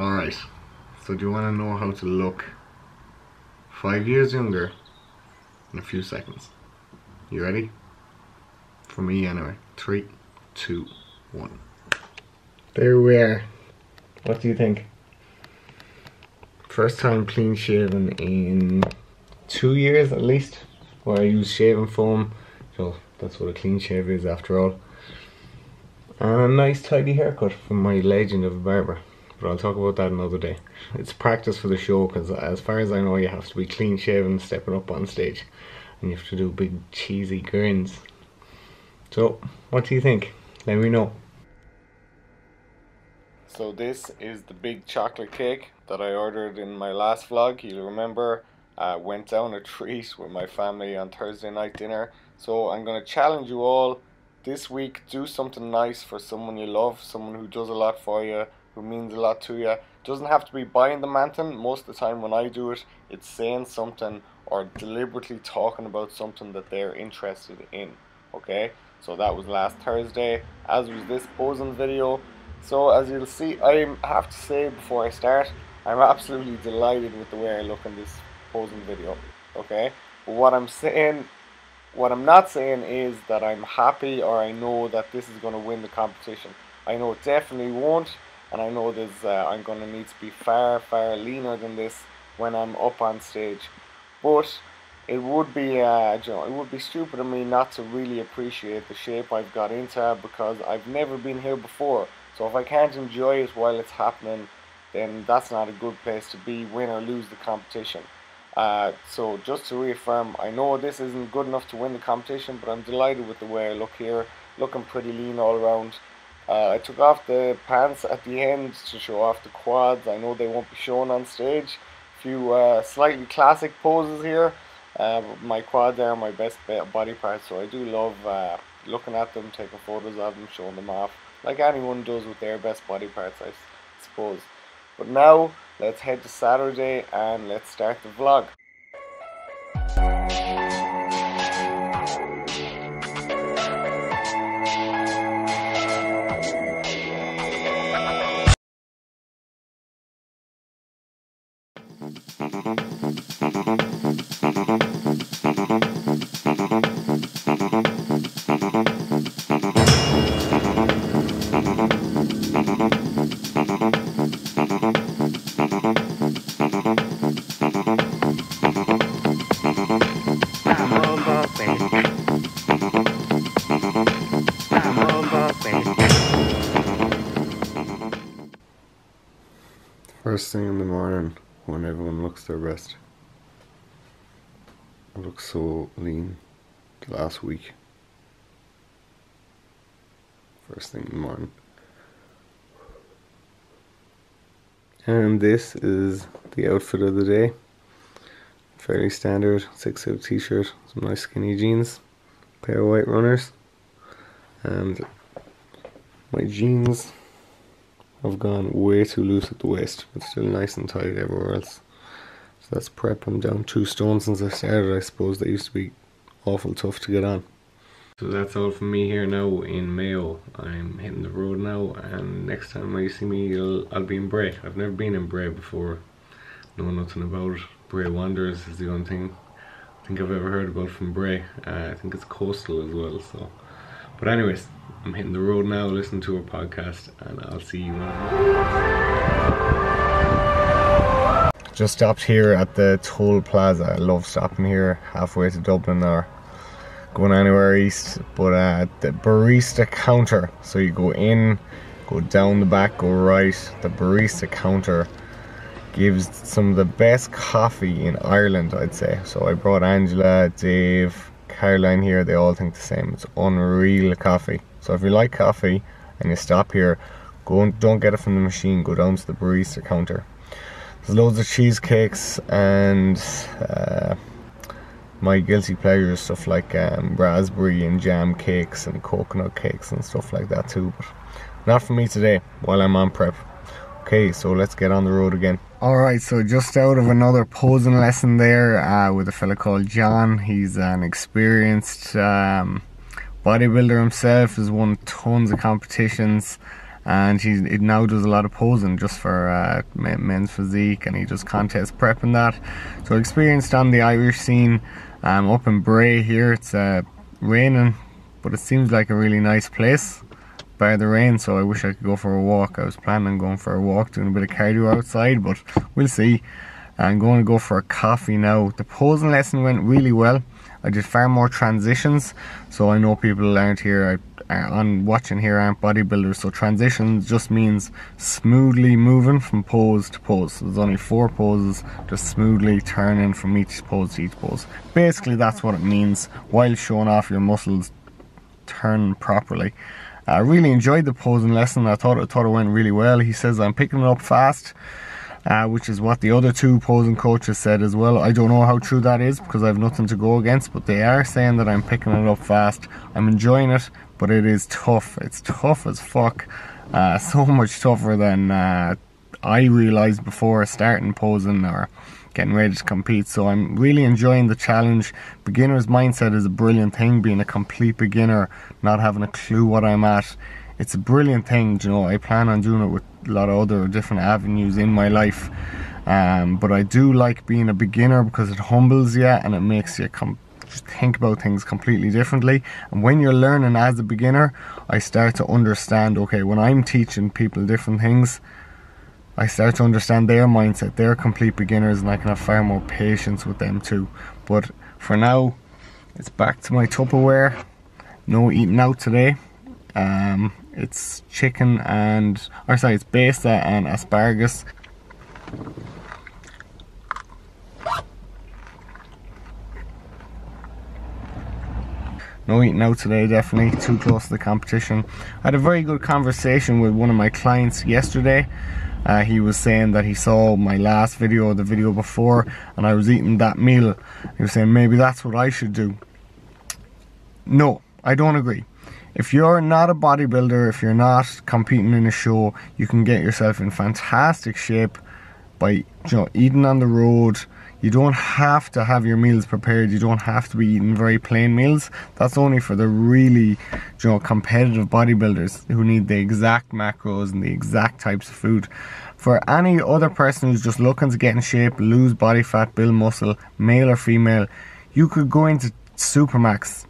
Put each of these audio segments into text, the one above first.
Alright, so do you want to know how to look 5 years younger in a few seconds? You ready? For me anyway. 3, 2, 1. There we are. What do you think? First time clean shaven in 2 years at least, where I use shaving foam. So that's what a clean shave is after all. And a nice tidy haircut from my legend of a barber. But I'll talk about that another day. It's practice for the show, because as far as I know you have to be clean shaven stepping up on stage. And you have to do big cheesy grins. So, what do you think? Let me know. So this is the big chocolate cake that I ordered in my last vlog. You'll remember I went down a treat with my family on Thursday night dinner. So I'm going to challenge you all this week. Do something nice for someone you love, someone who does a lot for you, who means a lot to you. Doesn't have to be buying the manton. Most of the time when I do it, it's saying something or deliberately talking about something that they're interested in. Okay, so that was last Thursday, as was this posing video. So as you'll see, I have to say before I start, I'm absolutely delighted with the way I look in this posing video. Okay, but what I'm not saying is that I'm happy or I know that this is going to win the competition. I know it definitely won't, and I know I'm going to need to be far leaner than this when I'm up on stage. But it would be it would be stupid of me not to really appreciate the shape I've got into, because I've never been here before. So if I can't enjoy it while it's happening, then that's not a good place to be, win or lose the competition. So just to reaffirm, I know this isn't good enough to win the competition, but I'm delighted with the way I look here, looking pretty lean all around. I took off the pants at the end to show off the quads. I know they won't be shown on stage. A few slightly classic poses here. My quads are my best body parts, so I do love looking at them, taking photos of them, showing them off, like anyone does with their best body parts, I suppose. But now, let's head to Saturday and let's start the vlog. First thing in the morning, when everyone looks their best. I look so lean the last week. First thing in the morning. And this is the outfit of the day. Fairly standard 6-out t-shirt, some nice skinny jeans, pair of white runners, and my jeans have gone way too loose at the waist, but still nice and tight everywhere else. So that's prep. I'm down 2 stone since I started. I suppose they used to be awful tough to get on. So that's all from me here now in Mayo. I'm hitting the road now, and next time you see me I'll be in Bray. I've never been in Bray before. Know nothing about it. Bray Wanderers is the only thing I think I've ever heard about from Bray. I think it's coastal as well, so. But anyways, I'm hitting the road now, listening to a podcast, and I'll see you on. Just stopped here at the toll plaza. I love stopping here halfway to Dublin or going anywhere east. But at the barista counter, so you go in, go down the back, go right. The barista counter gives some of the best coffee in Ireland, I'd say. So I brought Angela, Dave, Caroline here. They all think the same. It's unreal coffee. So if you like coffee and you stop here, don't get it from the machine, go down to the barista counter. There's loads of cheesecakes and my guilty pleasures, stuff like raspberry and jam cakes and coconut cakes and stuff like that too, but not for me today while I'm on prep. Okay, so let's get on the road again. Alright, so just out of another posing lesson there with a fella called John. He's an experienced bodybuilder himself, has won tons of competitions, and he now does a lot of posing just for men's physique, and he does contest prep and that. So experienced on the Irish scene. Up in Bray here, it's raining, but it seems like a really nice place by the rain, so I wish I could go for a walk. I was planning on going for a walk, doing a bit of cardio outside, but we'll see. I'm going to go for a coffee now. The posing lesson went really well. I did far more transitions, so I know people aren't here on watching here aren't bodybuilders, so transitions just means smoothly moving from pose to pose. So there's only 4 poses, just smoothly turning from each pose to each pose. Basically that's what it means, while showing off your muscles turn properly. I really enjoyed the posing lesson. I thought it went really well. He says I'm picking it up fast, which is what the other 2 posing coaches said as well. I don't know how true that is because I have nothing to go against, but they are saying that I'm picking it up fast. I'm enjoying it, but it is tough. It's tough as fuck. So much tougher than I realised before starting posing or getting ready to compete. So I'm really enjoying the challenge. Beginner's mindset is a brilliant thing. Being a complete beginner, not having a clue what I'm at, it's a brilliant thing. You know, I plan on doing it with a lot of other different avenues in my life, but I do like being a beginner because it humbles you and it makes you just think about things completely differently. And when you're learning as a beginner, I start to understand, okay, when I'm teaching people different things, I start to understand their mindset. They're complete beginners, and I can have far more patience with them too. But for now, it's back to my Tupperware. No eating out today. It's chicken and, or sorry, it's besa and asparagus. No eating out today, definitely too close to the competition. I had a very good conversation with one of my clients yesterday. He was saying that he saw my last video, the video before, and I was eating that meal. He was saying maybe that's what I should do. No, I don't agree. If you're not a bodybuilder, if you're not competing in a show, you can get yourself in fantastic shape by, you know, eating on the road. You don't have to have your meals prepared. You don't have to be eating very plain meals. That's only for the really, you know, competitive bodybuilders who need the exact macros and the exact types of food. For any other person who's just looking to get in shape, lose body fat, build muscle, male or female, you could go into Supermax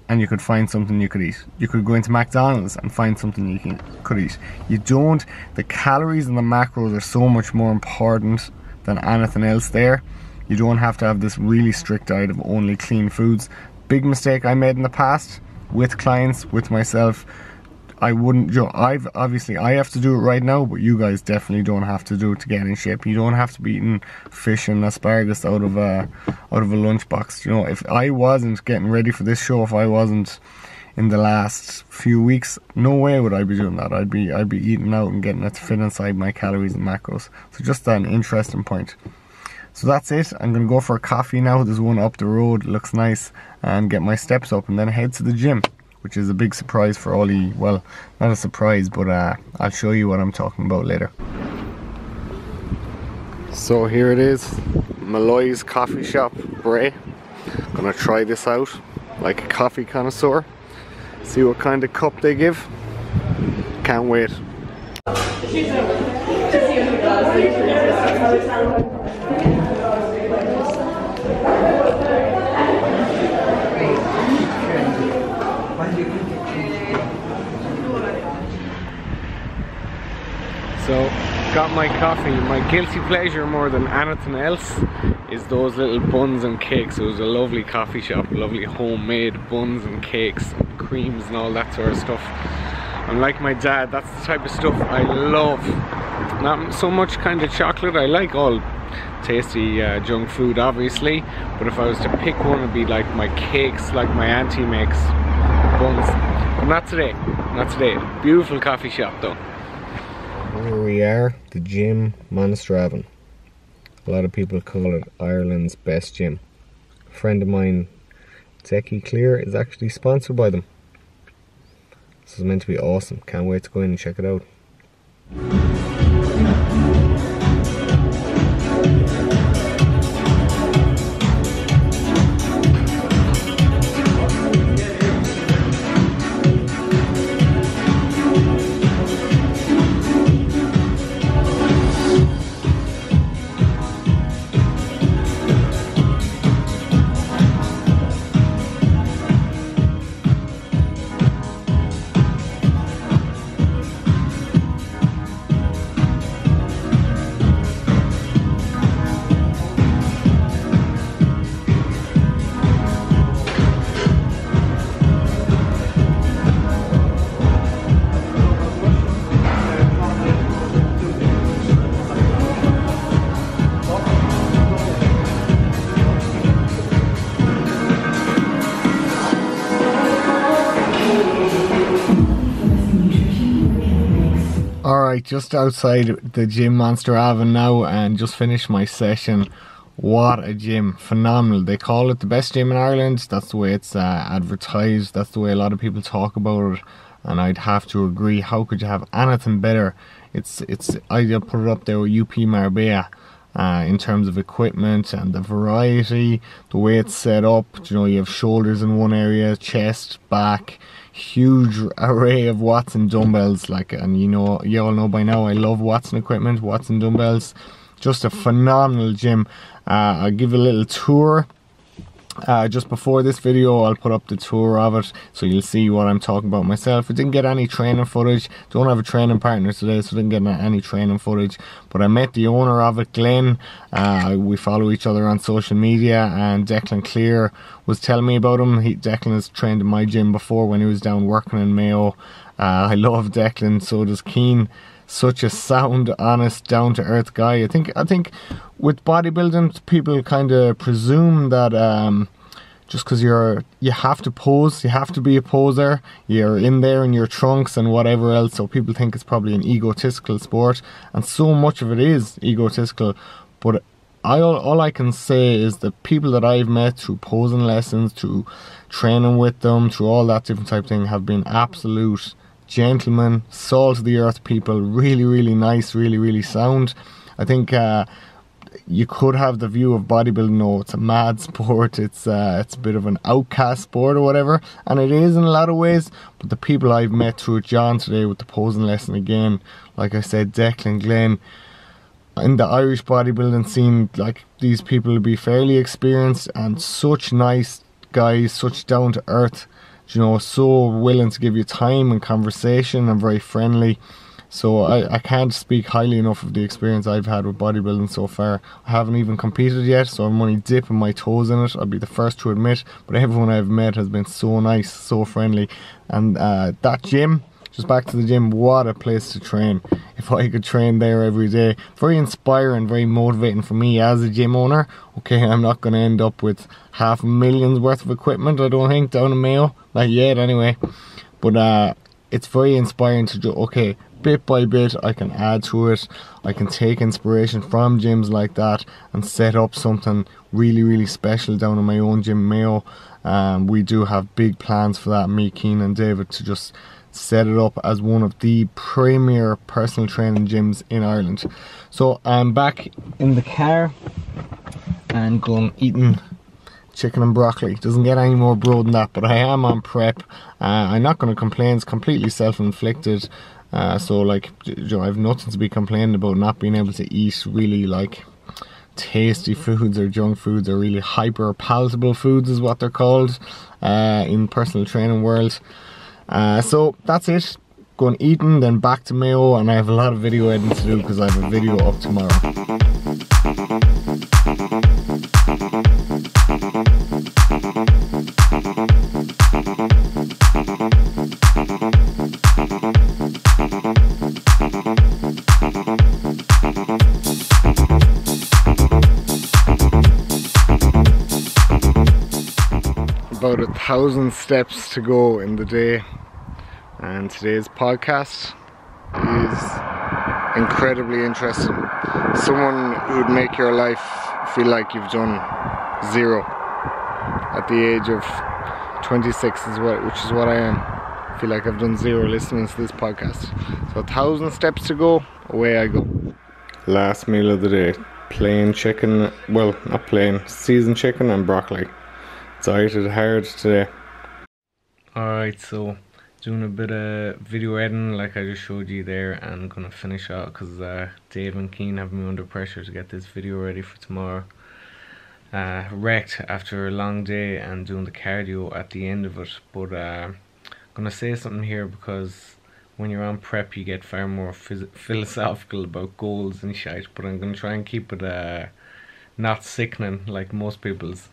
and you could find something you could eat. You could go into McDonald's and find something you could eat. The calories and the macros are so much more important than anything else there. You don't have to have this really strict diet of only clean foods. Big mistake I made in the past with clients, with myself. I wouldn't, you know, I have to do it right now, but you guys definitely don't have to do it to get in shape. You don't have to be eating fish and asparagus out of a lunchbox. You know, if I wasn't getting ready for this show, if I wasn't in the last few weeks, no way would I be doing that. I'd be eating out and getting it to fit inside my calories and macros. So just an interesting point. So that's it. I'm going to go for a coffee now. There's one up the road, it looks nice, and get my steps up and then head to the gym, which is a big surprise for all you, well, not a surprise, but I'll show you what I'm talking about later. So here it is, Malloy's coffee shop, Bray. I'm going to try this out like a coffee connoisseur, see what kind of cup they give. Can't wait. So, got my coffee. My guilty pleasure more than anything else is those little buns and cakes. It was a lovely coffee shop, lovely homemade buns and cakes and creams and all that sort of stuff. I'm like my dad, that's the type of stuff I love. Not so much kind of chocolate. I like all tasty junk food obviously, but if I was to pick one, it'd be like my cakes, like my auntie makes, buns. But not today, not today. Beautiful coffee shop though. Here we are, the gym, Monasterevin. A lot of people call it Ireland's best gym. A friend of mine, Techie Clear, is actually sponsored by them. This is meant to be awesome. Can't wait to go in and check it out. Alright, just outside the gym Monasterevin now, and just finished my session. What a gym, phenomenal. They call it the best gym in Ireland. That's the way it's advertised. That's the way a lot of people talk about it, and I'd have to agree. How could you have anything better? I'd put it up there with UP Marbella in terms of equipment and the variety, the way it's set up. You know, you have shoulders in one area, chest, back, huge array of watts and dumbbells. And you all know by now I love watts and equipment, watts and dumbbells. Just a phenomenal gym. I'll give you a little tour. Just before this video, I'll put up the tour of it, so you'll see what I'm talking about myself. I didn't get any training footage. Don't have a training partner today, so I didn't get any training footage. But I met the owner of it, Glenn. We follow each other on social media, and Declan Clear was telling me about him. Declan has trained in my gym before when he was down working in Mayo. I love Declan, so does Keane. Such a sound, honest, down-to-earth guy. I think with bodybuilding, people kind of presume that just because you have to pose, you have to be a poser, you're in there in your trunks and whatever else, so people think it's probably an egotistical sport, and so much of it is egotistical. But all I can say is the people that I've met through posing lessons, through training with them, through all that different type of thing, have been absolute gentlemen, salt of the earth people, really, really nice, really, really sound. I think you could have the view of bodybuilding, no, it's a mad sport, it's a bit of an outcast sport or whatever, and it is in a lot of ways. But the people I've met through John today with the posing lesson, again, like I said, Declan, Glenn, in the Irish bodybuilding scene, like, these people will be fairly experienced and such nice guys, such down to earth, you know, so willing to give you time and conversation, and very friendly. So I can't speak highly enough of the experience I've had with bodybuilding so far. I haven't even competed yet, so I'm only dipping my toes in it, I'll be the first to admit. But everyone I've met has been so nice, so friendly. And that gym, just back to the gym, what a place to train. If I could train there every day, very inspiring, very motivating for me as a gym owner. Okay, I'm not going to end up with $500,000 worth of equipment, I don't think, down in Mayo, not yet anyway. But it's very inspiring to do, okay, bit by bit I can add to it. I can take inspiration from gyms like that and set up something really, really special down in my own gym, Mayo. We do have big plans for that, me, Keane and David, to just set it up as one of the premier personal training gyms in Ireland. So I'm back in the car and going eating chicken and broccoli. Doesn't get any more broad than that, but I am on prep. I'm not going to complain, it's completely self-inflicted. So like, you know, I have nothing to be complaining about, not being able to eat really like tasty foods or junk foods, or really hyper palatable foods is what they're called in personal training world. So that's it, going eating, then back to Mayo, and I have a lot of video editing to do because I have a video up tomorrow. About 1,000 steps to go in the day, and today's podcast is incredibly interesting. Someone who'd make your life feel like you've done zero at the age of 26 which is what I am. I feel like I've done zero listening to this podcast. So 1,000 steps to go, away I go. Last meal of the day, plain chicken, well, not plain, seasoned chicken and broccoli. Dieted hard today. Alright, so doing a bit of video editing like I just showed you there, and gonna finish out because Dave and Keane have me under pressure to get this video ready for tomorrow. Wrecked after a long day and doing the cardio at the end of it, but I'm gonna say something here because when you're on prep you get far more philosophical about goals and shit, but I'm gonna try and keep it not sickening like most people's.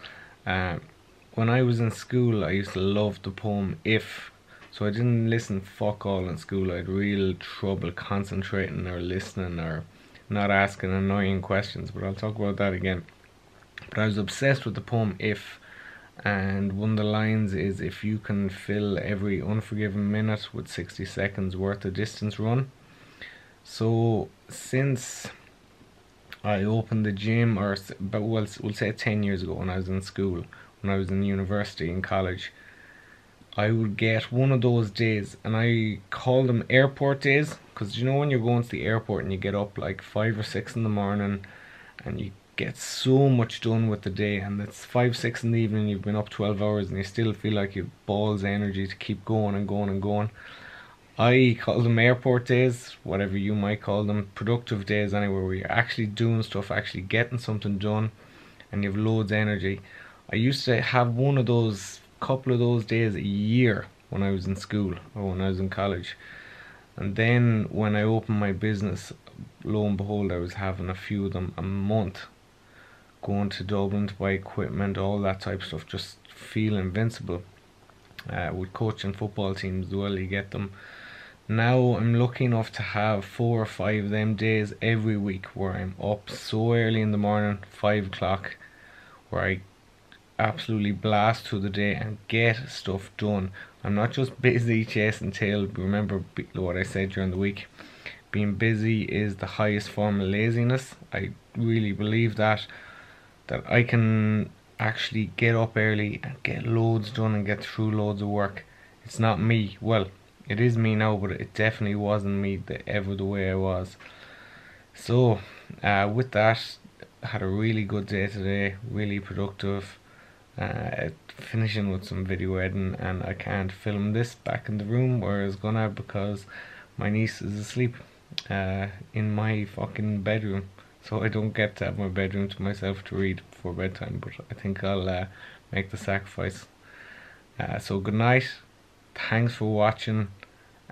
When I was in school, I used to love the poem If, so I didn't listen fuck all in school. I had real trouble concentrating or listening or not asking annoying questions, but I'll talk about that again. But I was obsessed with the poem If, and one of the lines is, if you can fill every unforgiven minute with 60 seconds worth of distance run. So since I opened the gym, or but we'll say 10 years ago, when I was in school, when I was in university, in college, I would get one of those days, and I call them airport days, because you know when you're going to the airport and you get up like 5 or 6 in the morning, and you get so much done with the day, and it's 5, 6 in the evening, you've been up 12 hours, and you still feel like you've balls of energy to keep going and going and going. I call them airport days, whatever you might call them, productive days anywhere, where you're actually doing stuff, actually getting something done, and you have loads of energy. I used to have one of those, couple of those days a year when I was in school or when I was in college. And then when I opened my business, lo and behold, I was having a few of them a month. Going to Dublin to buy equipment, all that type of stuff, just feel invincible. With coaching football teams as well, you get them. Now I'm lucky enough to have 4 or 5 of them days every week where I'm up so early in the morning, 5 o'clock, where I absolutely blast through the day and get stuff done. I'm not just busy chasing tail. Remember what I said during the week. Being busy is the highest form of laziness. I really believe that I can actually get up early and get loads done and get through loads of work. It's not me. Well, it is me now, but it definitely wasn't me ever the way I was. So, with that, I had a really good day today, really productive. Finishing with some video editing, and I can't film this back in the room where I was gonna, because my niece is asleep in my fucking bedroom, so I don't get to have my bedroom to myself to read before bedtime. But I think I'll make the sacrifice. So good night, thanks for watching,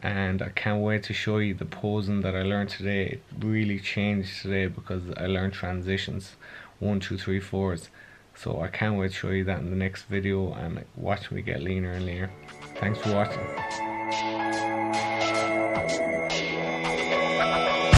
and I can't wait to show you the posing that I learned today. It really changed today because I learned transitions, 1, 2, 3, 4s. So I can't wait to show you that in the next video, and watch me get leaner and leaner. Thanks for watching.